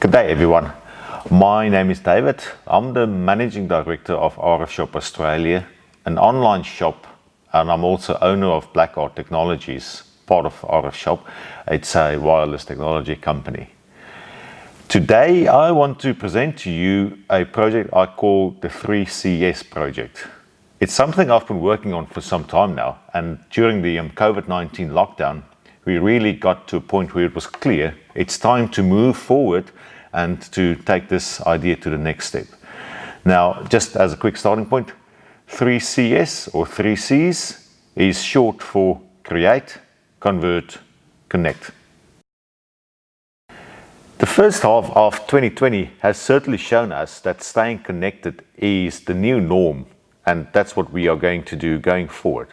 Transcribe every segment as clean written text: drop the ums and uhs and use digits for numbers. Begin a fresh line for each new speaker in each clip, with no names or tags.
Good day everyone. My name is David. I'm the Managing Director of RF Shop Australia, an online shop, and I'm also owner of Black Art Technologies, part of RF Shop. It's a wireless technology company. Today I want to present to you a project I call the 3CS project. It's something I've been working on for some time now, and during the COVID-19 lockdown we really got to a point where it was clear it's time to move forward and to take this idea to the next step. Now, just as a quick starting point, 3CS or 3Cs is short for create, convert, connect. The first half of 2020 has certainly shown us that staying connected is the new norm, and that's what we are going to do going forward.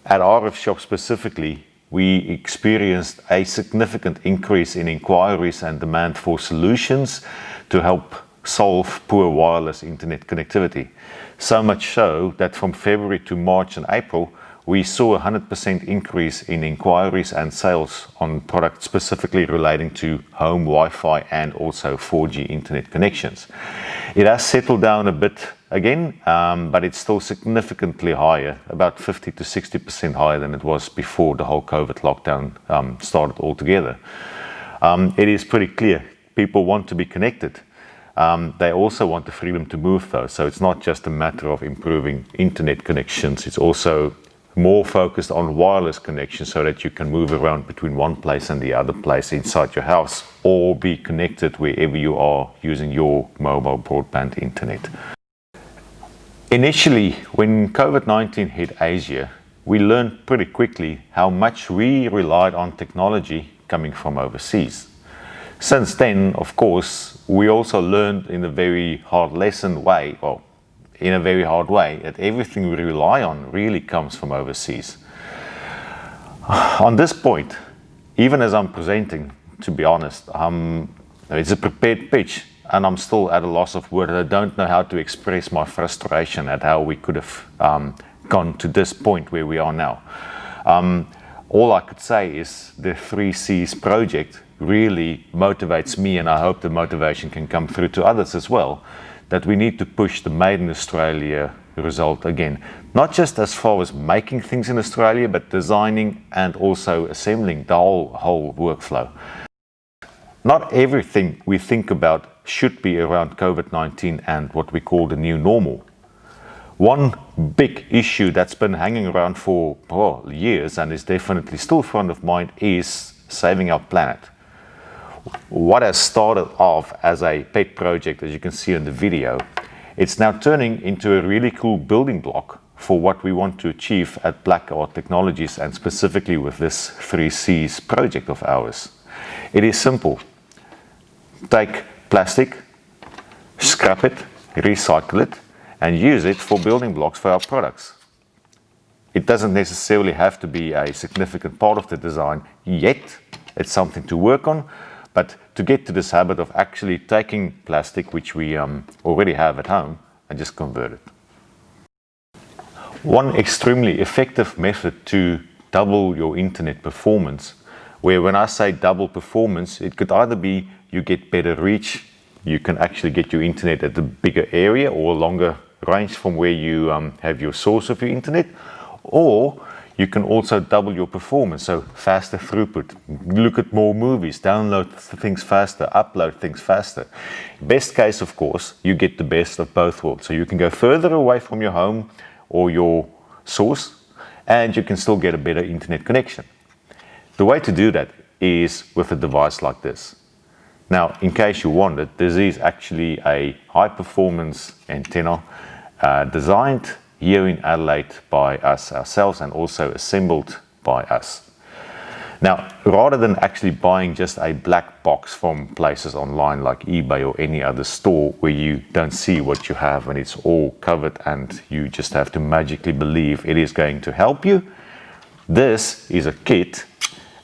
At RF Shop specifically, we experienced a significant increase in inquiries and demand for solutions to help solve poor wireless internet connectivity. So much so that from February to March and April, we saw a 100% increase in inquiries and sales on products specifically relating to home Wi-Fi and also 4G internet connections. It has settled down a bit again, but it's still significantly higher, about 50 to 60% higher than it was before the whole COVID lockdown started altogether. It is pretty clear people want to be connected. They also want the freedom to move though, so it's not just a matter of improving internet connections, it's also more focused on wireless connections so that you can move around between one place and the other place inside your house or be connected wherever you are using your mobile broadband internet. Initially, when COVID-19 hit Asia, we learned pretty quickly how much we relied on technology coming from overseas. Since then, of course, we also learned in a very hard way, that everything we rely on really comes from overseas. On this point, even as I'm presenting, to be honest, it's a prepared pitch and I'm still at a loss of words. I don't know how to express my frustration at how we could have gone to this point where we are now. All I could say is the 3Cs project really motivates me, and I hope the motivation can come through to others as well, that we need to push the Made in Australia result again. Not just as far as making things in Australia, but designing and also assembling the whole workflow. Not everything we think about should be around COVID-19 and what we call the new normal. One big issue that's been hanging around for years and is definitely still front of mind is saving our planet. What has started off as a pet project, as you can see in the video, it's now turning into a really cool building block for what we want to achieve at Black Art Technologies, and specifically with this 3Cs project of ours. It is simple. Take plastic, scrap it, recycle it, and use it for building blocks for our products. It doesn't necessarily have to be a significant part of the design yet. It's something to work on. But to get to this habit of actually taking plastic, which we already have at home, and just convert it. One extremely effective method to double your internet performance, where when I say double performance, it could either be you get better reach, you can actually get your internet at a bigger area or a longer range from where you have your source of your internet, or you can also double your performance, so faster throughput, look at more movies, download things faster, upload things faster. Best case, of course, you get the best of both worlds. So you can go further away from your home or your source, and you can still get a better internet connection. The way to do that is with a device like this. Now, in case you wondered, this is actually a high-performance antenna designed here in Adelaide by us ourselves and also assembled by us. Now, rather than actually buying just a black box from places online like eBay or any other store where you don't see what you have and it's all covered and you just have to magically believe it is going to help you, this is a kit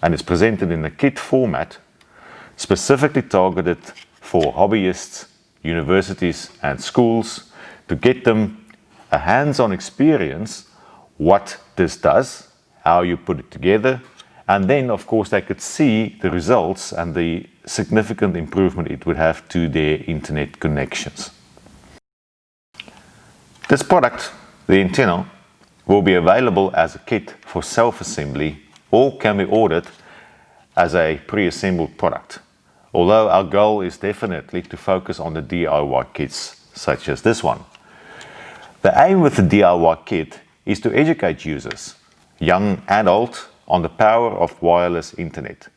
and it's presented in a kit format specifically targeted for hobbyists, universities and schools to get them a hands-on experience what this does, how you put it together, and then of course they could see the results and the significant improvement it would have to their internet connections. This product, the antenna, will be available as a kit for self-assembly or can be ordered as a pre-assembled product. Although our goal is definitely to focus on the DIY kits such as this one. The aim with the DIY kit is to educate users, young and old, on the power of wireless internet.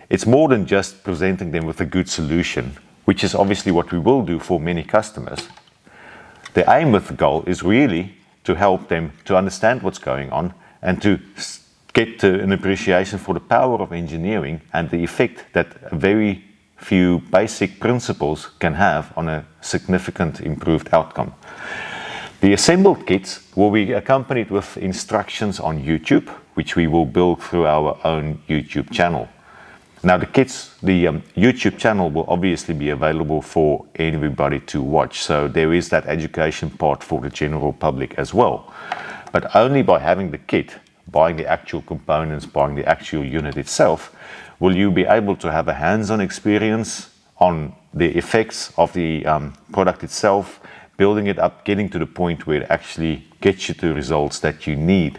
It's more than just presenting them with a good solution, which is obviously what we will do for many customers. The aim with the goal is really to help them to understand what's going on and to get to an appreciation for the power of engineering and the effect that a very few basic principles can have on a significant improved outcome. The assembled kits will be accompanied with instructions on YouTube, which we will build through our own YouTube channel. Now the YouTube channel will obviously be available for everybody to watch, so there is that education part for the general public as well. But only by having the kit, buying the actual components, buying the actual unit itself, will you be able to have a hands-on experience on the effects of the product itself, building it up, getting to the point where it actually gets you to results that you need.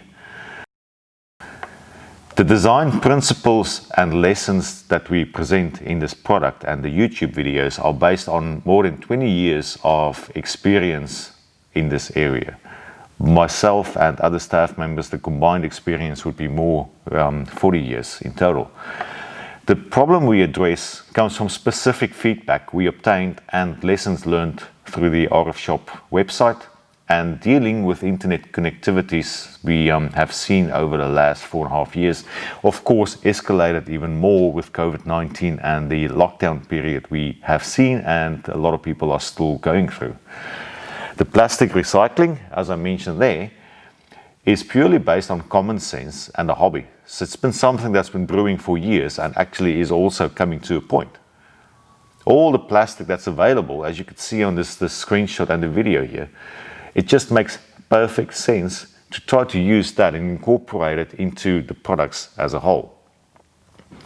The design principles and lessons that we present in this product and the YouTube videos are based on more than 20 years of experience in this area. Myself and other staff members, the combined experience would be more 40 years in total. The problem we address comes from specific feedback we obtained and lessons learned through the RF Shop website and dealing with internet connectivities we have seen over the last 4.5 years. Of course, escalated even more with COVID-19 and the lockdown period we have seen and a lot of people are still going through. The plastic recycling, as I mentioned there, is purely based on common sense and a hobby. So it's been something that's been brewing for years and actually is also coming to a point. All the plastic that's available, as you can see on this screenshot and the video here, it just makes perfect sense to try to use that and incorporate it into the products as a whole.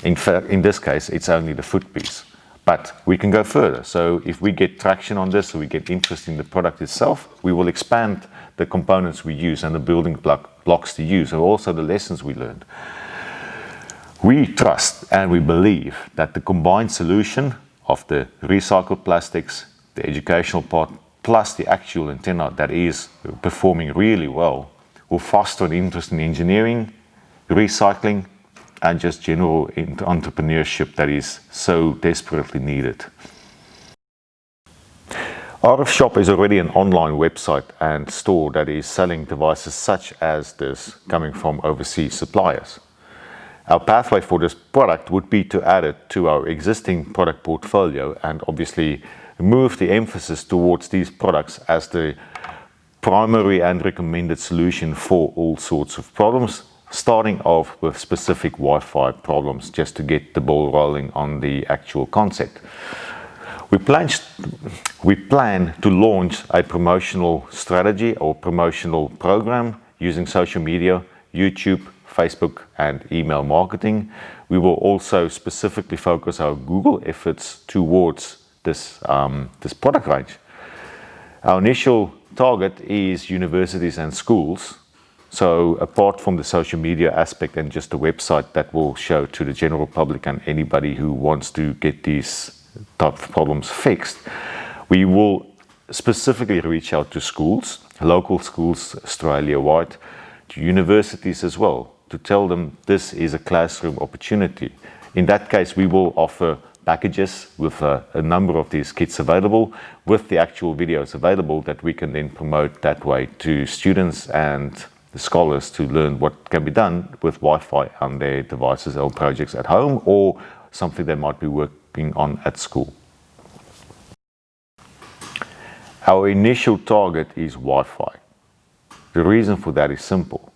In fact, in this case, it's only the foot piece. But we can go further. So if we get traction on this, or we get interest in the product itself, we will expand the components we use and the building blocks to use, and also the lessons we learned. We trust and we believe that the combined solution of the recycled plastics, the educational part, plus the actual antenna that is performing really well, will foster an interest in engineering, recycling, and just general entrepreneurship that is so desperately needed. RF Shop is already an online website and store that is selling devices such as this coming from overseas suppliers. Our pathway for this product would be to add it to our existing product portfolio and obviously move the emphasis towards these products as the primary and recommended solution for all sorts of problems, starting off with specific Wi-Fi problems just to get the ball rolling on the actual concept. We plan to launch a promotional strategy or promotional program using social media, YouTube, Facebook and email marketing. We will also specifically focus our Google efforts towards this product range. Our initial target is universities and schools. So apart from the social media aspect and just the website that will show to the general public and anybody who wants to get these type of problems fixed, we will specifically reach out to schools, local schools Australia-wide, to universities as well, to tell them this is a classroom opportunity. In that case, we will offer packages with a number of these kits available, with the actual videos available that we can then promote that way to students and the scholars to learn what can be done with Wi-Fi on their devices or projects at home or something they might be working on at school. Our initial target is Wi-Fi. The reason for that is simple.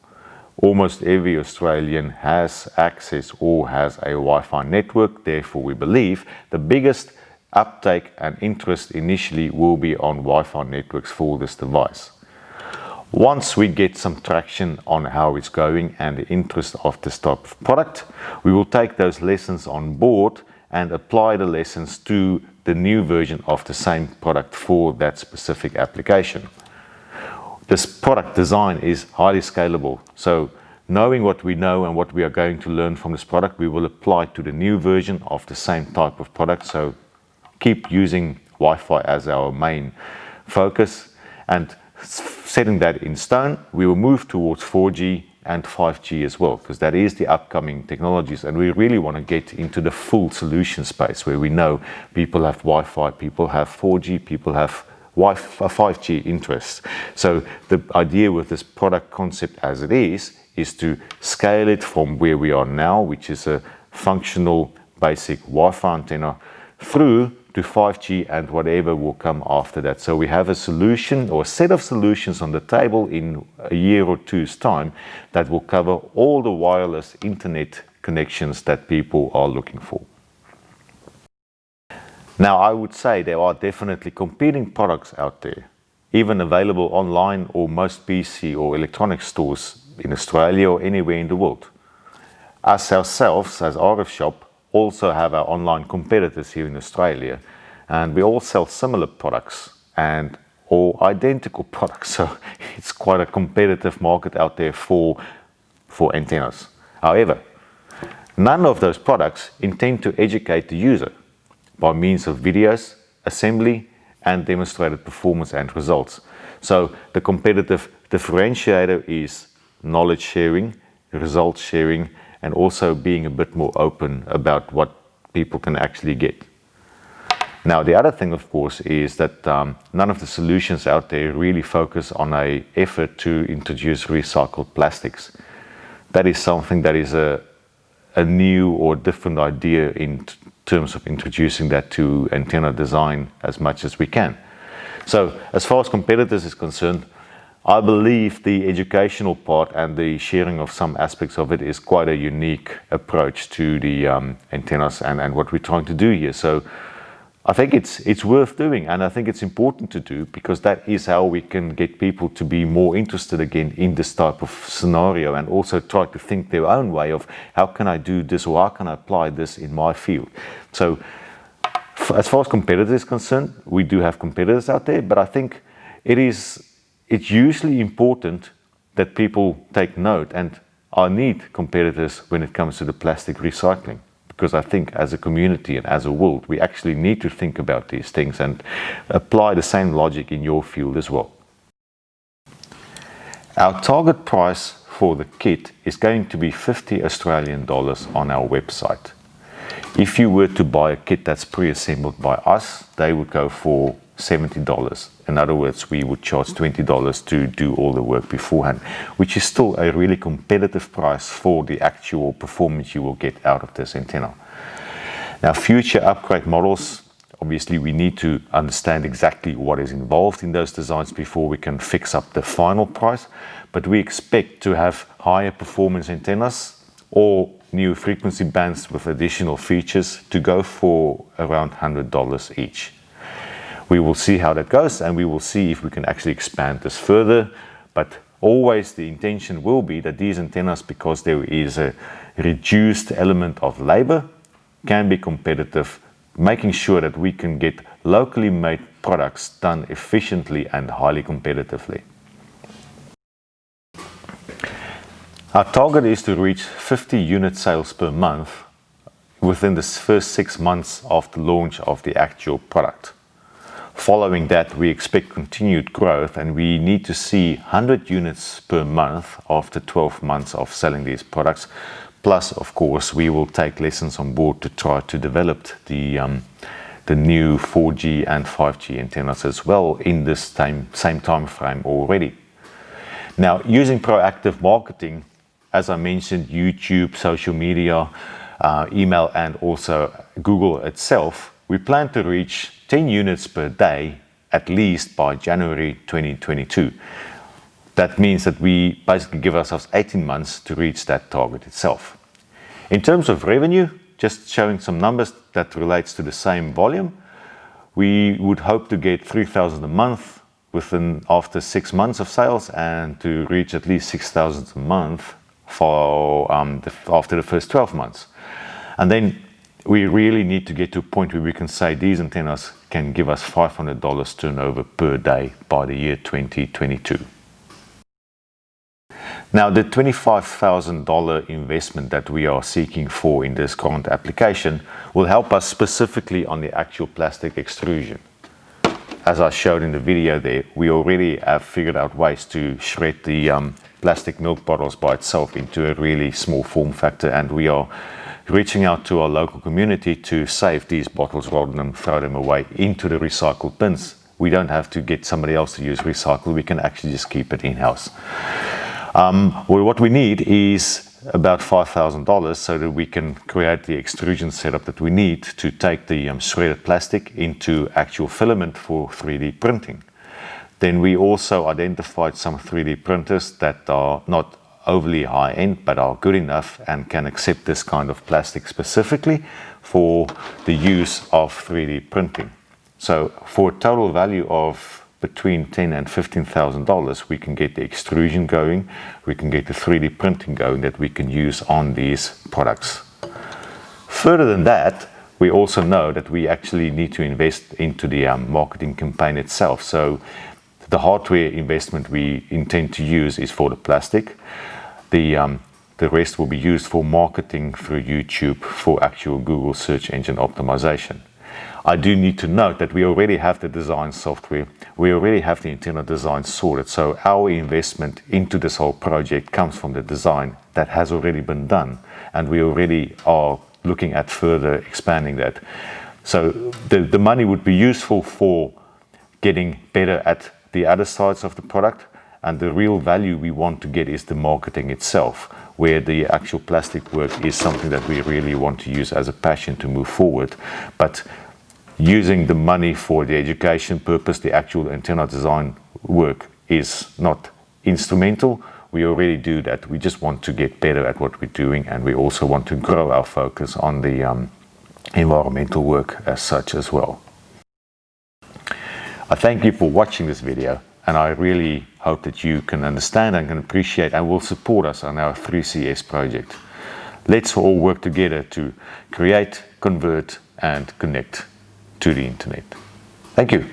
Almost every Australian has access or has a Wi-Fi network. Therefore, we believe the biggest uptake and interest initially will be on Wi-Fi networks for this device. Once we get some traction on how it's going and the interest of this type of product, we will take those lessons on board and apply the lessons to the new version of the same product for that specific application. This product design is highly scalable. So knowing what we know and what we are going to learn from this product, we will apply to the new version of the same type of product. So keep using Wi-Fi as our main focus, and setting that in stone, we will move towards 4G and 5G as well, because that is the upcoming technologies, and we really want to get into the full solution space where we know people have Wi-Fi, people have 4G, people have 5G interests. So the idea with this product concept as it is to scale it from where we are now, which is a functional basic Wi-Fi antenna, through to 5G and whatever will come after that. So we have a solution or a set of solutions on the table in a year or two's time that will cover all the wireless internet connections that people are looking for. Now, I would say there are definitely competing products out there, even available online or most PC or electronic stores in Australia or anywhere in the world. Us ourselves, as RF Shop, also have our online competitors here in Australia, and we all sell similar products and all identical products. So it's quite a competitive market out there for antennas. However, none of those products intend to educate the user by means of videos, assembly, and demonstrated performance and results. So the competitive differentiator is knowledge sharing, results sharing, and also being a bit more open about what people can actually get. Now, the other thing, of course, is that none of the solutions out there really focus on an effort to introduce recycled plastics. That is something that is a new or different idea in terms of introducing that to antenna design as much as we can. So as far as competitors is concerned, I believe the educational part and the sharing of some aspects of it is quite a unique approach to the antennas and what we're trying to do here. So I think it's worth doing, and I think it's important to do, because that is how we can get people to be more interested again in this type of scenario, and also try to think their own way of how can I do this, or how can I apply this in my field. So as far as competitors is concerned, we do have competitors out there, but I think it's usually important that people take note, and I need competitors when it comes to the plastic recycling, because I think as a community and as a world, we actually need to think about these things and apply the same logic in your field as well. Our target price for the kit is going to be 50 Australian dollars on our website. If you were to buy a kit that's pre-assembled by us, they would go for $70. In other words, we would charge $20 to do all the work beforehand, which is still a really competitive price for the actual performance you will get out of this antenna. Now, future upgrade models, obviously we need to understand exactly what is involved in those designs before we can fix up the final price, but we expect to have higher performance antennas or new frequency bands with additional features to go for around $100 each. We will see how that goes, and we will see if we can actually expand this further. But always the intention will be that these antennas, because there is a reduced element of labor, can be competitive, making sure that we can get locally made products done efficiently and highly competitively. Our target is to reach 50 unit sales per month within the first 6 months of the launch of the actual product. Following that, we expect continued growth, and we need to see 100 units per month after 12 months of selling these products. Plus, of course, we will take lessons on board to try to develop the new 4G and 5G antennas as well in this same time frame already. Now, using proactive marketing, as I mentioned, YouTube, social media, email, and also Google itself, we plan to reach 10 units per day at least by January 2022. That means that we basically give ourselves 18 months to reach that target itself. In terms of revenue, just showing some numbers that relates to the same volume, we would hope to get 3,000 a month after 6 months of sales, and to reach at least 6,000 a month for after the first 12 months. And then we really need to get to a point where we can say these antennas can give us $500 turnover per day by the year 2022. Now, the $25,000 investment that we are seeking for in this current application will help us specifically on the actual plastic extrusion. As I showed in the video there, we already have figured out ways to shred the plastic milk bottles by itself into a really small form factor, and we are reaching out to our local community to save these bottles rather than throw them away into the recycled bins. We don't have to get somebody else to use recycle, we can actually just keep it in-house. Well, what we need is about $5,000 so that we can create the extrusion setup that we need to take the shredded plastic into actual filament for 3D printing. Then we also identified some 3D printers that are not overly high-end but are good enough and can accept this kind of plastic specifically for the use of 3D printing. So for a total value of between $10,000 and $15,000, we can get the extrusion going, we can get the 3D printing going that we can use on these products. Further than that, we also know that we actually need to invest into the marketing campaign itself. So the hardware investment we intend to use is for the plastic. The rest will be used for marketing through YouTube for actual Google search engine optimization. I do need to note that we already have the design software, we already have the antenna design sorted, so our investment into this whole project comes from the design that has already been done, and we already are looking at further expanding that. So the money would be useful for getting better at the other sides of the product, and the real value we want to get is the marketing itself, where the actual plastic work is something that we really want to use as a passion to move forward. But using the money for the education purpose, the actual antenna design work is not instrumental. We already do that. We just want to get better at what we're doing, and we also want to grow our focus on the environmental work as such as well. I thank you for watching this video, and I really hope that you can understand and can appreciate and will support us on our 3CS project. Let's all work together to create, convert, and connect to the internet. Thank you.